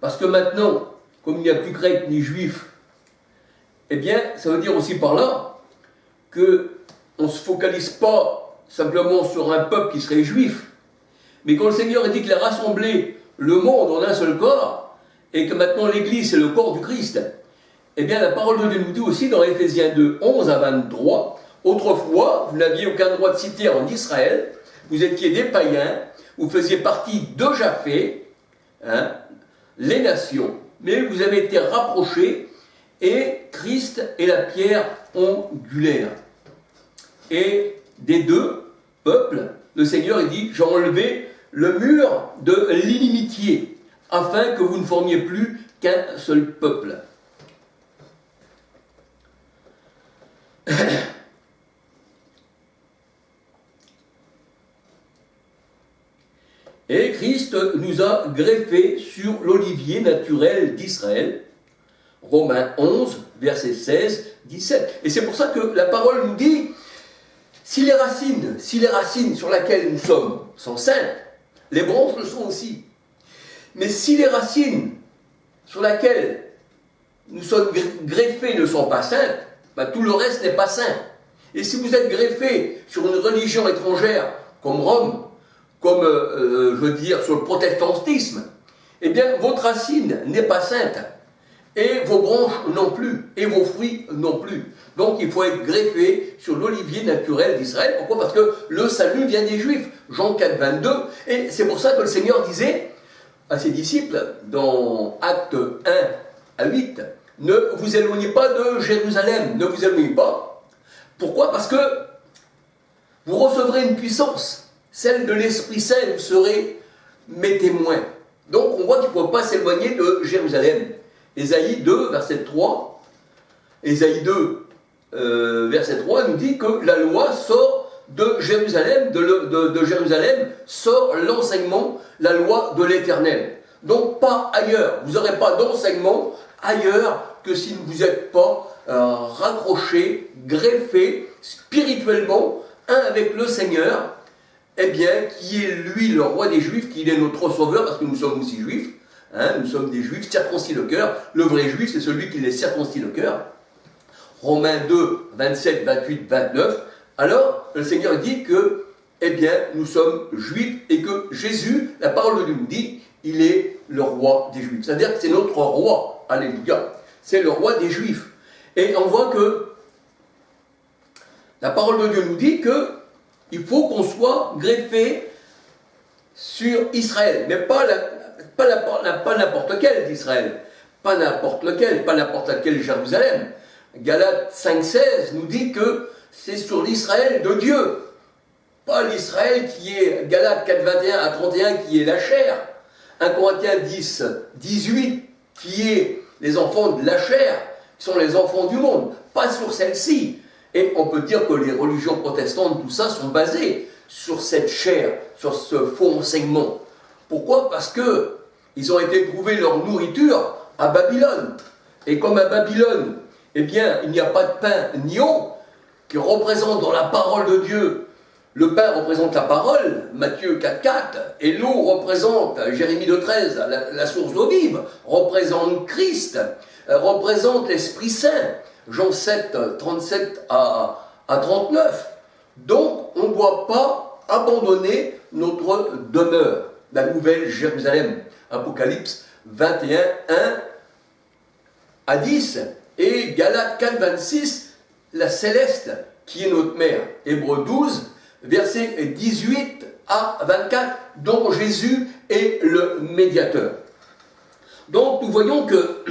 Parce que maintenant, comme il n'y a plus grec ni juif, eh bien, ça veut dire aussi par là qu'on ne se focalise pas simplement sur un peuple qui serait juif, mais quand le Seigneur a dit qu'il a rassemblé le monde en un seul corps, et que maintenant l'Église c'est le corps du Christ, eh bien la parole de Dieu nous dit aussi dans Éphésiens 2, 11 à 23, autrefois, vous n'aviez aucun droit de cité en Israël, vous étiez des païens, vous faisiez partie de Japhé, hein, les nations, mais vous avez été rapprochés, et Christ est la pierre angulaire. Et des deux peuples, le Seigneur il dit, j'ai enlevé le mur de l'inimitié, afin que vous ne formiez plus qu'un seul peuple. Et Christ nous a greffés sur l'olivier naturel d'Israël, Romains 11, versets 16, 17. Et c'est pour ça que la parole nous dit, si les racines sur lesquelles nous sommes sont saintes, les branches le sont aussi. Mais si les racines sur lesquelles nous sommes greffés ne sont pas saintes, ben tout le reste n'est pas saint. Et si vous êtes greffé sur une religion étrangère, comme Rome, comme, je veux dire, sur le protestantisme, eh bien, votre racine n'est pas sainte. Et vos branches non plus, et vos fruits non plus. Donc il faut être greffé sur l'olivier naturel d'Israël. Pourquoi? Parce que le salut vient des Juifs. Jean 4, 22. Et c'est pour ça que le Seigneur disait à ses disciples, dans Actes 1 à 8, ne vous éloignez pas de Jérusalem, ne vous éloignez pas. Pourquoi? Parce que vous recevrez une puissance, celle de l'Esprit Saint, vous serez mes témoins. Donc on voit qu'il ne faut pas s'éloigner de Jérusalem. Ésaïe 2, verset 3, Ésaïe 2, verset 3 nous dit que la loi sort de Jérusalem, de Jérusalem sort l'enseignement, la loi de l'Éternel. Donc pas ailleurs, vous n'aurez pas d'enseignement ailleurs que si vous n'êtes pas raccroché, greffé spirituellement, un avec le Seigneur, eh bien, qui est lui le roi des Juifs, qui est notre sauveur, parce que nous sommes aussi Juifs. Hein, nous sommes des Juifs circoncis le cœur. Le vrai Juif, c'est celui qui les circoncis le cœur. Romains 2, 27, 28, 29. Alors, le Seigneur dit que, eh bien, nous sommes Juifs et que Jésus, la parole de Dieu nous dit, il est le roi des Juifs. C'est-à-dire que c'est notre roi. Alléluia. C'est le roi des Juifs. Et on voit que la parole de Dieu nous dit que il faut qu'on soit greffé sur Israël, mais pas n'importe lequel d'Israël, pas n'importe laquelle Jérusalem. Galates 5,16 nous dit que c'est sur l'Israël de Dieu, pas l'Israël qui est, Galates 4,21 à 31, qui est la chair, 1 Corinthiens 10, 18, qui est les enfants de la chair, qui sont les enfants du monde, pas sur celle-ci. Et on peut dire que les religions protestantes, tout ça, sont basées sur cette chair, sur ce faux enseignement. Pourquoi? Parce que ils ont été trouver leur nourriture à Babylone. Et comme à Babylone, eh bien, il n'y a pas de pain ni eau, qui représente dans la parole de Dieu. Le pain représente la parole, Matthieu 4,4, et l'eau représente, Jérémie 2,13, la source d'eau vive, représente Christ, représente l'Esprit Saint, Jean 7, 37 à 39. Donc, on ne doit pas abandonner notre demeure, la nouvelle Jérusalem. Apocalypse 21, 1 à 10, et Galates 4, 26, la céleste, qui est notre mère. Hébreux 12, versets 18 à 24, dont Jésus est le médiateur. Donc, nous voyons que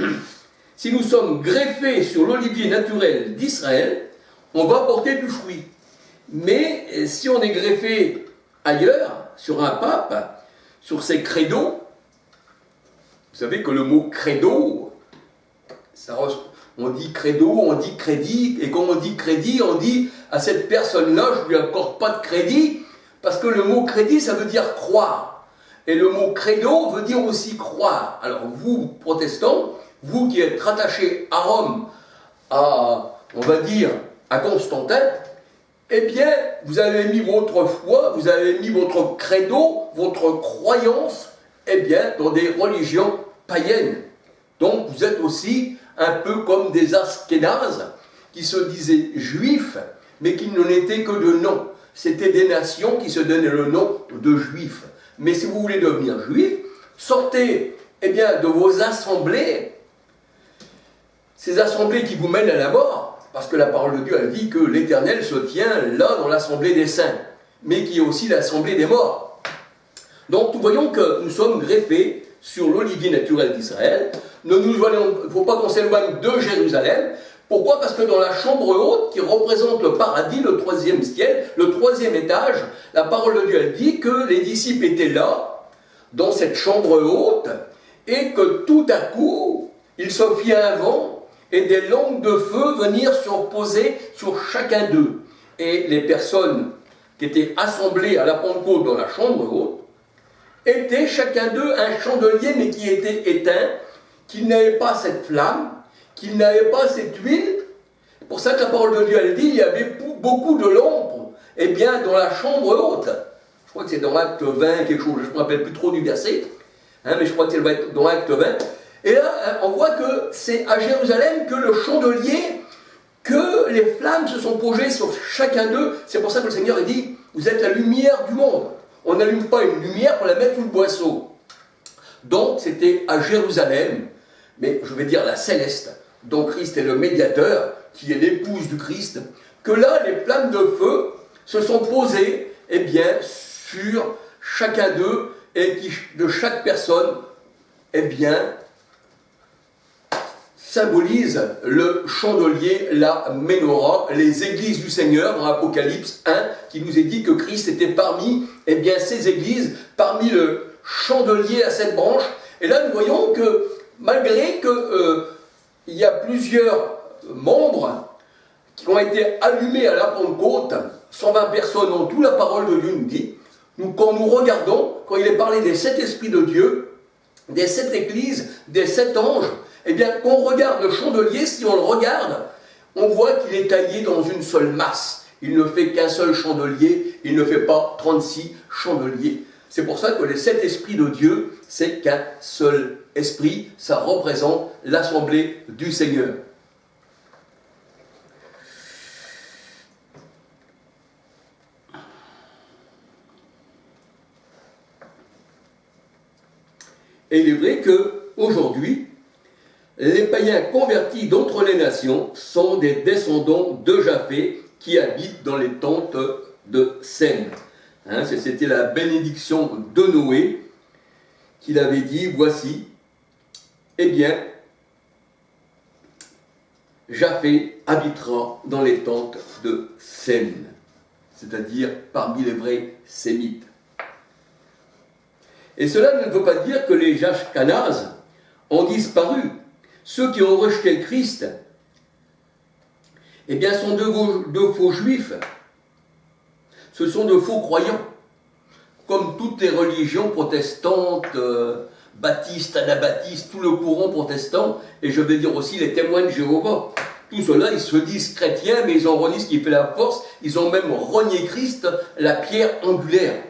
si nous sommes greffés sur l'olivier naturel d'Israël, on va porter du fruit. Mais si on est greffé ailleurs, sur un pape, sur ses credos, vous savez que le mot credo, on dit credo, on dit crédit, et quand on dit crédit, on dit à cette personne-là, je ne lui accorde pas de crédit, parce que le mot crédit, ça veut dire croire. Et le mot credo veut dire aussi croire. Alors vous, protestants, vous qui êtes rattachés à Rome, on va dire, à Constantin, eh bien, vous avez mis votre foi, vous avez mis votre credo, votre croyance, eh bien, dans des religions païenne. Donc vous êtes aussi un peu comme des Askénazes qui se disaient juifs, mais qui n'en étaient que de nom. C'était des nations qui se donnaient le nom de juifs. Mais si vous voulez devenir juif, sortez de vos assemblées, ces assemblées qui vous mènent à la mort, parce que la parole de Dieu elle dit que l'Éternel se tient là dans l'assemblée des saints, mais qui est aussi l'assemblée des morts. Donc nous voyons que nous sommes greffés sur l'olivier naturel d'Israël. Il ne faut pas qu'on s'éloigne de Jérusalem. Pourquoi? Parce que dans la chambre haute, qui représente le paradis, le troisième ciel, le troisième étage, la parole de Dieu elle dit que les disciples étaient là, dans cette chambre haute, et que tout à coup, il se fit un vent, et des langues de feu venirent se poser sur chacun d'eux. Et les personnes qui étaient assemblées à la Pentecôte dans la chambre haute, étaient chacun d'eux un chandelier, mais qui était éteint, qu'il n'avait pas cette flamme, qu'il n'avait pas cette huile. C'est pour ça que la parole de Dieu, elle dit, il y avait beaucoup de lampes, dans la chambre haute. Je crois que c'est dans Acte 20, quelque chose, je ne me rappelle plus trop du verset, mais je crois que c'est dans Acte 20. Et là, on voit que c'est à Jérusalem que le chandelier, que les flammes se sont posées sur chacun d'eux. C'est pour ça que le Seigneur dit, vous êtes la lumière du monde. On n'allume pas une lumière pour la mettre sous le boisseau. Donc, c'était à Jérusalem, mais je vais dire la céleste, dont Christ est le médiateur, qui est l'épouse du Christ, que là, les flammes de feu se sont posées, sur chacun d'eux, et qui, de chaque personne, symbolise le chandelier, la menorah, les églises du Seigneur, dans Apocalypse 1, qui nous est dit que Christ était parmi, ces églises, parmi le chandelier à cette branche. Et là, nous voyons que, malgré qu'il y a plusieurs membres qui ont été allumés à la Pentecôte, 120 personnes en tout, la parole de Dieu nous dit, quand nous regardons, quand il est parlé des 7 esprits de Dieu, des 7 églises, des 7 anges, quand on regarde le chandelier, si on le regarde, on voit qu'il est taillé dans une seule masse. Il ne fait qu'un seul chandelier, il ne fait pas 36 chandeliers. C'est pour ça que les 7 esprits de Dieu, c'est qu'un seul esprit, ça représente l'assemblée du Seigneur. Et il est vrai qu'aujourd'hui, les païens convertis d'entre les nations sont des descendants de Japheth qui habitent dans les tentes de Sem. C'était la bénédiction de Noé qu'il avait dit, voici, Japheth habitera dans les tentes de Sem, c'est-à-dire parmi les vrais Sémites. Et cela ne veut pas dire que les Ashkénazes ont disparu. Ceux qui ont rejeté le Christ, sont de faux juifs. Ce sont de faux croyants. Comme toutes les religions protestantes, baptistes, anabaptistes, tout le courant protestant, et je vais dire aussi les témoins de Jéhovah. Tout cela, ils se disent chrétiens, mais ils ont renié ce qui fait la force. Ils ont même renié Christ, la pierre angulaire.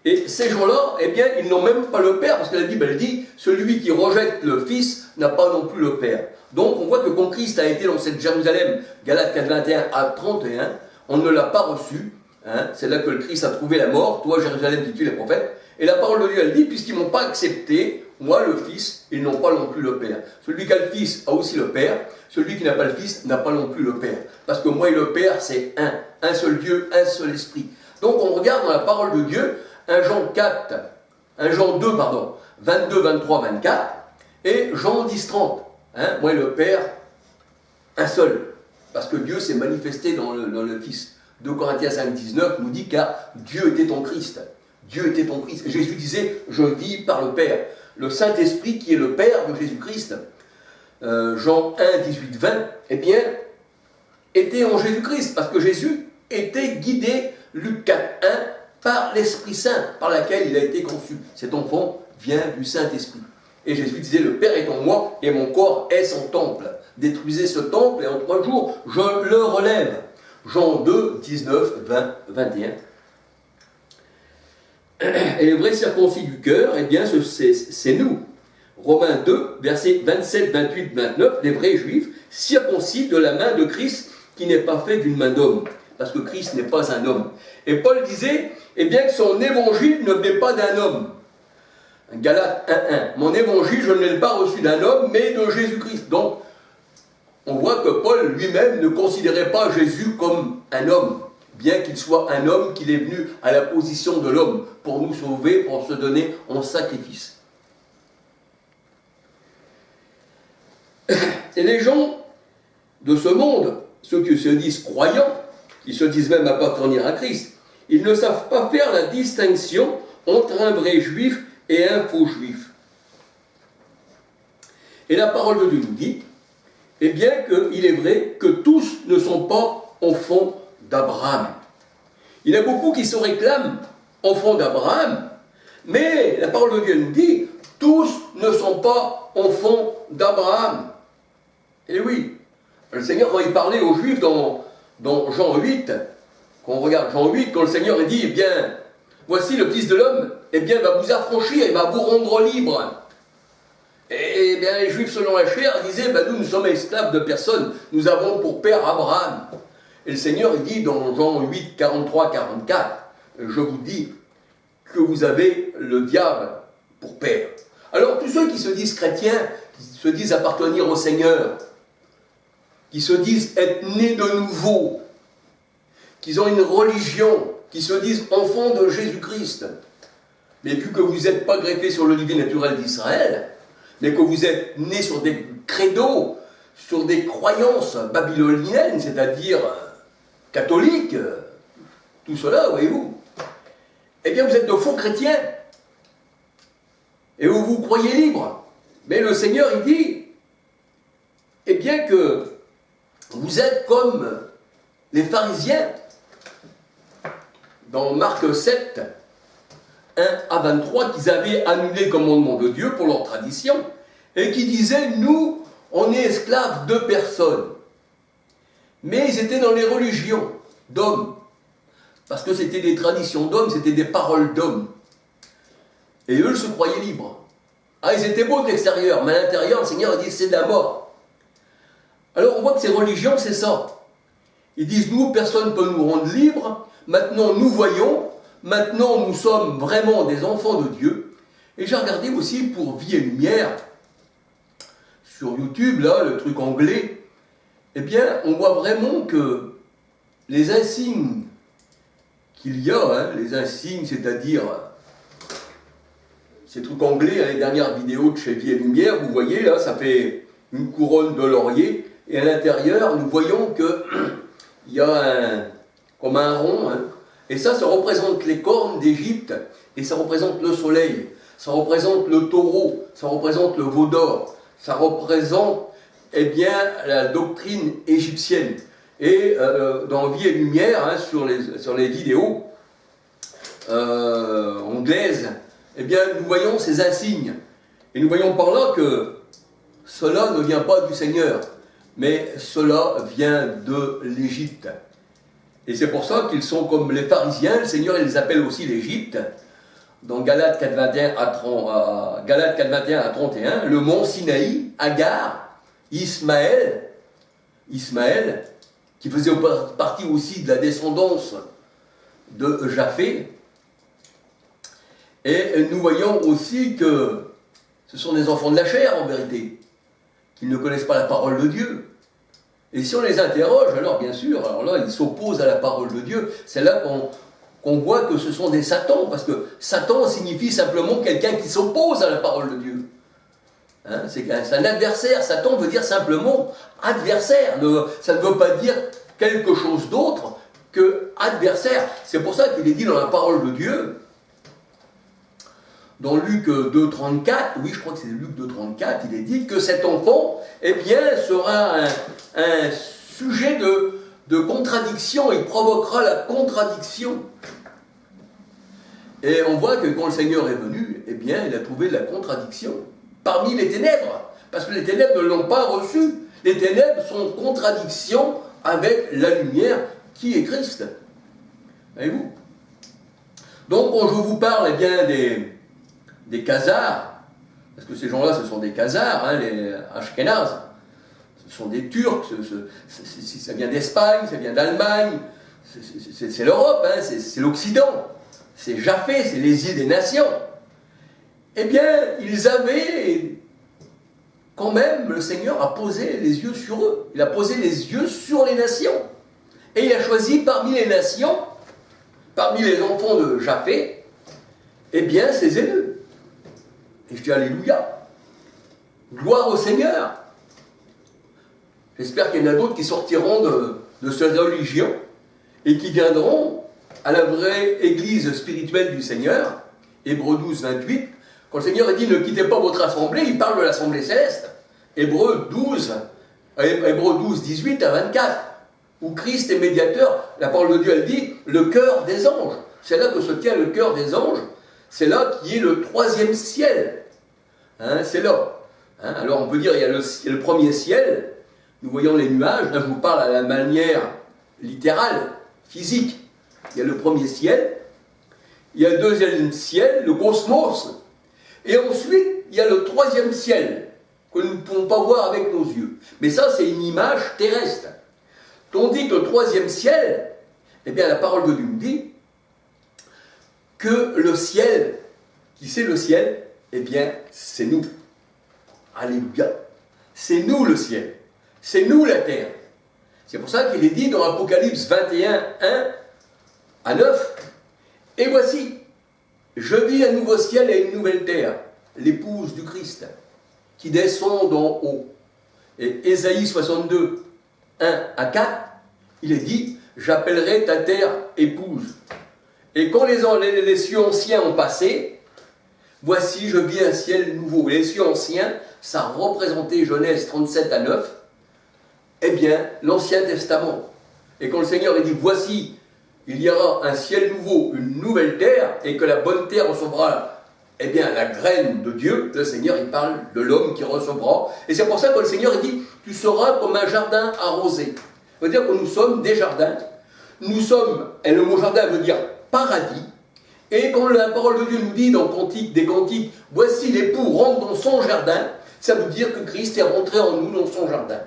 Et ces gens-là, ils n'ont même pas le Père, parce que la Bible elle dit, celui qui rejette le Fils n'a pas non plus le Père. Donc on voit que quand Christ a été dans cette Jérusalem, Galates 4, 21 à 31, on ne l'a pas reçu. C'est là que le Christ a trouvé la mort, toi Jérusalem qui tue les prophètes. Et la parole de Dieu elle dit, puisqu'ils ne m'ont pas accepté, moi le Fils, ils n'ont pas non plus le Père. Celui qui a le Fils a aussi le Père, celui qui n'a pas le Fils n'a pas non plus le Père. Parce que moi et le Père c'est un seul Dieu, un seul Esprit. Donc on regarde dans la parole de Dieu, 1 Jean 2, 22, 23, 24, et Jean 10, 30. Moi et le Père, un seul. Parce que Dieu s'est manifesté dans le Fils. 2 Corinthiens 5, 19 nous dit car Dieu était ton Christ. Dieu était ton Christ. Et Jésus disait, je vis par le Père. Le Saint-Esprit qui est le Père de Jésus-Christ, Jean 1, 18, 20, était en Jésus-Christ. Parce que Jésus était guidé, Luc 4, 1, par l'Esprit Saint, par laquelle il a été conçu. Cet enfant vient du Saint-Esprit. Et Jésus disait, le Père est en moi, et mon corps est son temple. Détruisez ce temple, et en 3 jours, je le relève. Jean 2, 19, 20, 21. Et les vrais circoncis du cœur, c'est nous. Romains 2, versets 27, 28, 29, les vrais juifs circoncis de la main de Christ qui n'est pas fait d'une main d'homme, parce que Christ n'est pas un homme. Et Paul disait, eh bien que son évangile ne venait pas d'un homme. Galates 1.1, mon évangile, je ne l'ai pas reçu d'un homme, mais de Jésus-Christ. Donc, on voit que Paul lui-même ne considérait pas Jésus comme un homme, bien qu'il soit un homme, qu'il est venu à la position de l'homme pour nous sauver, pour se donner en sacrifice. Et les gens de ce monde, ceux qui se disent croyants, qui se disent même appartenir à Christ, ils ne savent pas faire la distinction entre un vrai juif et un faux juif. Et la parole de Dieu nous dit, eh bien qu'il est vrai que tous ne sont pas enfants d'Abraham. Il y a beaucoup qui se réclament enfants d'Abraham, mais la parole de Dieu nous dit, tous ne sont pas enfants d'Abraham. Et oui, le Seigneur, quand il parlait aux Juifs dans Jean 8, quand on regarde Jean 8, quand le Seigneur dit, eh bien, voici le Fils de l'homme, eh bien, va vous affranchir, il va vous rendre libre. Et bien, les Juifs, selon la chair, disaient, ben, nous sommes esclaves de personne, nous avons pour père Abraham. Et le Seigneur, il dit dans Jean 8, 43, 44, je vous dis que vous avez le diable pour père. Alors, tous ceux qui se disent chrétiens, qui se disent appartenir au Seigneur, qui se disent être nés de nouveau, qui ont une religion, qui se disent enfants de Jésus-Christ, mais vu que vous n'êtes pas greffés sur l'olivier naturel d'Israël, mais que vous êtes nés sur des credos, sur des croyances babyloniennes, c'est-à-dire catholiques, tout cela, voyez-vous, eh bien vous êtes de faux chrétiens, et vous vous croyez libres. Mais le Seigneur, il dit, eh bien que vous êtes comme les pharisiens, dans Marc 7, 1 à 23, qu'ils avaient annulé le commandement de Dieu pour leur tradition, et qui disaient, nous, on est esclaves de personne. Mais ils étaient dans les religions d'hommes, parce que c'était des traditions d'hommes, c'était des paroles d'hommes. Et eux, ils se croyaient libres. Ah, ils étaient beaux de l'extérieur, mais à l'intérieur, le Seigneur a dit, c'est de la mort. Alors, on voit que ces religions, c'est ça. Ils disent, nous, personne ne peut nous rendre libres, maintenant, nous voyons, maintenant, nous sommes vraiment des enfants de Dieu. Et j'ai regardé aussi pour Vie et Lumière, sur YouTube, là, le truc anglais, eh bien, on voit vraiment que les insignes qu'il y a, hein, les insignes, c'est-à-dire ces trucs anglais, hein, les dernières vidéos de chez Vie et Lumière, vous voyez, là, ça fait une couronne de laurier, et à l'intérieur, nous voyons qu'il y a comme un rond, hein, et ça représente les cornes d'Égypte, et ça représente le soleil, ça représente le taureau, ça représente le veau d'or, ça représente, eh bien, la doctrine égyptienne. Et dans Vie et Lumière, hein, sur les vidéos anglaises, eh bien, nous voyons ces insignes. Et nous voyons par là que cela ne vient pas du Seigneur, mais cela vient de l'Égypte. Et c'est pour ça qu'ils sont comme les pharisiens, le Seigneur il les appelle aussi l'Égypte. Dans Galates 4.21 à 31, le mont Sinaï, Agar, Ismaël, qui faisait partie aussi de la descendance de Japheth. Et nous voyons aussi que ce sont des enfants de la chair en vérité, qui ne connaissent pas la parole de Dieu. Et si on les interroge, alors bien sûr, alors là ils s'opposent à la parole de Dieu. C'est là qu'on voit que ce sont des satans, parce que Satan signifie simplement quelqu'un qui s'oppose à la parole de Dieu. Hein, c'est un adversaire. Satan veut dire simplement adversaire. Ça ne veut pas dire quelque chose d'autre que adversaire. C'est pour ça qu'il est dit dans la parole de Dieu, dans Luc 2.34, oui je crois que c'est Luc 2.34, il est dit que cet enfant, eh bien, sera un sujet de contradiction, il provoquera la contradiction. Et on voit que quand le Seigneur est venu, eh bien, il a trouvé de la contradiction parmi les ténèbres, parce que les ténèbres ne l'ont pas reçu. Les ténèbres sont en contradiction avec la lumière qui est Christ. Voyez-vous? Donc, quand je vous parle, eh bien, des Khazars, Parce que ces gens-là, ce sont des Khazars, hein, les Ashkénazes. Ce sont des Turcs, ça vient d'Espagne, ça vient d'Allemagne, c'est l'Europe, hein, c'est l'Occident, c'est Japhé, c'est les îles des nations. Eh bien, ils avaient, quand même, le Seigneur a posé les yeux sur eux. Il a posé les yeux sur les nations. Et il a choisi parmi les nations, parmi les enfants de Japhé, eh bien, ses élus. Et je dis Alléluia. Gloire au Seigneur. J'espère qu'il y en a d'autres qui sortiront de cette religion et qui viendront à la vraie église spirituelle du Seigneur. Hébreux 12, 28. Quand le Seigneur dit ne quittez pas votre assemblée, il parle de l'assemblée céleste. Hébreux 12, 18 à 24. Où Christ est médiateur. La parole de Dieu, elle dit le cœur des anges. C'est là que se tient le cœur des anges. C'est là qui est le troisième ciel. Hein, c'est là. Hein, alors on peut dire il y a le premier ciel. Nous voyons les nuages. Là je vous parle à la manière littérale, physique. Il y a le premier ciel. Il y a le deuxième ciel, le cosmos. Et ensuite, il y a le troisième ciel, que nous ne pouvons pas voir avec nos yeux. Mais ça, c'est une image terrestre. Tandis que le troisième ciel, eh bien, la parole de Dieu nous dit que le ciel, qui c'est le ciel, eh bien, c'est nous. Alléluia. C'est nous le ciel. C'est nous la terre. C'est pour ça qu'il est dit dans Apocalypse 21, 1 à 9, « Et voici, je vis un nouveau ciel et une nouvelle terre, l'épouse du Christ, qui descend d'en haut. » Et Ésaïe 62, 1 à 4, il est dit « J'appellerai ta terre épouse. Et quand les cieux anciens ont passé, voici je vis un ciel nouveau. » Les cieux anciens, ça représentait Genèse 37 à 9, eh bien, l'Ancien Testament. Et quand le Seigneur a dit « Voici, il y aura un ciel nouveau, une nouvelle terre, et que la bonne terre recevra, eh bien, la graine de Dieu », le Seigneur, il parle de l'homme qui recevra. Et c'est pour ça que le Seigneur, il dit « Tu seras comme un jardin arrosé ». Ça veut dire que nous sommes des jardins. Nous sommes, et le mot jardin veut dire paradis. Et quand la parole de Dieu nous dit dans Cantique des Cantiques, « Voici l'époux rentre dans son jardin », ça veut dire que Christ est rentré en nous dans son jardin.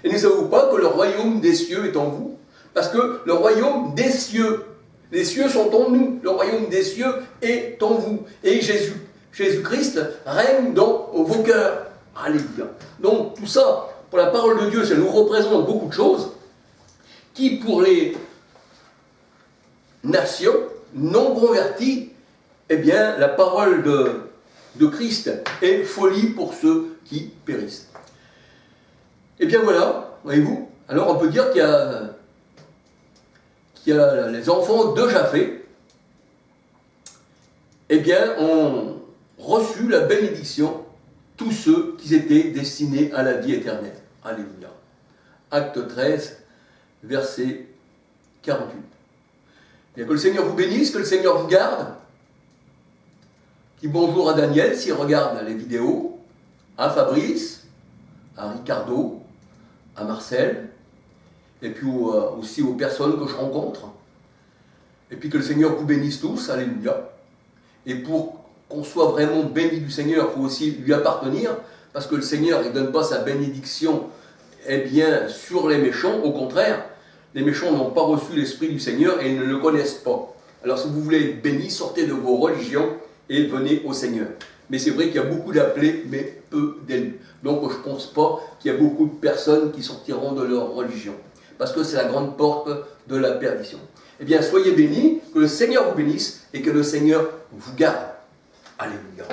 Et ne savez-vous pas que le royaume des cieux est en vous? Parce que le royaume des cieux, les cieux sont en nous, le royaume des cieux est en vous. Et Jésus-Christ règne dans vos cœurs. Alléluia. Donc tout ça, pour la parole de Dieu, ça nous représente beaucoup de choses qui, pour les nations non converties, eh bien, la parole de Christ est folie pour ceux qui périssent. Et bien voilà, voyez-vous, alors on peut dire qu'il y a les enfants de Japhé, eh bien, ont reçu la bénédiction, tous ceux qui étaient destinés à la vie éternelle. Alléluia. Acte 13, verset 48. Bien, que le Seigneur vous bénisse, que le Seigneur vous garde. Dis bonjour à Daniel s'il regarde les vidéos, à Fabrice, à Ricardo, à Marcel, et puis aussi aux personnes que je rencontre. Et puis que le Seigneur vous bénisse tous, alléluia. Et pour qu'on soit vraiment béni du Seigneur, il faut aussi lui appartenir, parce que le Seigneur, il ne donne pas sa bénédiction, eh bien, sur les méchants. Au contraire, les méchants n'ont pas reçu l'Esprit du Seigneur et ils ne le connaissent pas. Alors si vous voulez être béni, sortez de vos religions et venez au Seigneur. Mais c'est vrai qu'il y a beaucoup d'appelés, mais peu d'élus. Donc je ne pense pas qu'il y a beaucoup de personnes qui sortiront de leur religion. Parce que c'est la grande porte de la perdition. Eh bien, soyez bénis, que le Seigneur vous bénisse et que le Seigneur vous garde. Alléluia.